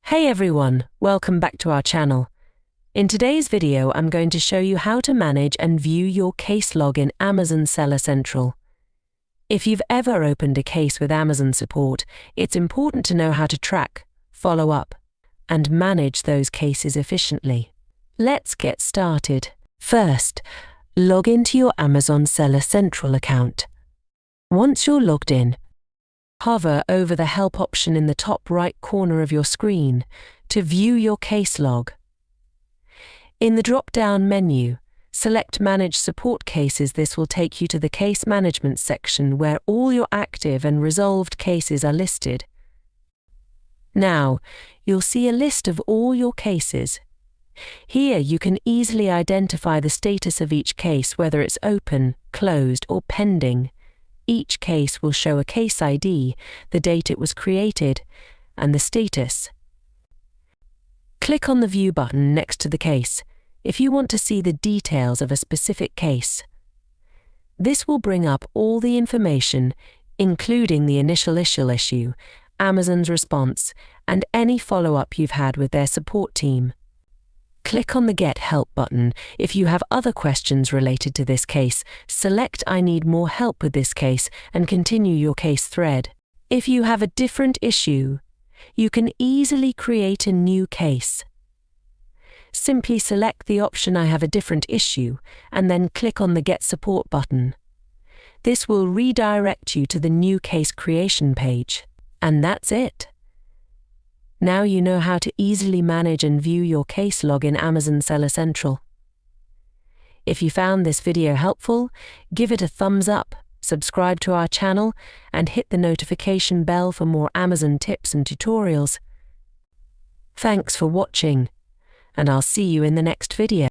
Hey everyone, welcome back to our channel. In today's video, I'm going to show you how to manage and view your case log in Amazon Seller Central. If you've ever opened a case with Amazon support, it's important to know how to track, follow up, and manage those cases efficiently. Let's get started. First, log into your Amazon Seller Central account. Once you're logged in, hover over the Help option in the top right corner of your screen to view your case log. In the drop-down menu, select Manage Support Cases. This will take you to the Case Management section where all your active and resolved cases are listed. Now, you'll see a list of all your cases. Here you can easily identify the status of each case, whether it's open, closed, or pending. Each case will show a case ID, the date it was created, and the status. Click on the View button next to the case if you want to see the details of a specific case. This will bring up all the information, including the initial issue, Amazon's response, and any follow-up you've had with their support team. Click on the Get Help button if you have other questions related to this case. Select I need more help with this case and continue your case thread. If you have a different issue, you can easily create a new case. Simply select the option I have a different issue and then click on the Get Support button. This will redirect you to the new case creation page. And that's it. Now you know how to easily manage and view your case log in Amazon Seller Central. If you found this video helpful, give it a thumbs up, subscribe to our channel, and hit the notification bell for more Amazon tips and tutorials. Thanks for watching, and I'll see you in the next video.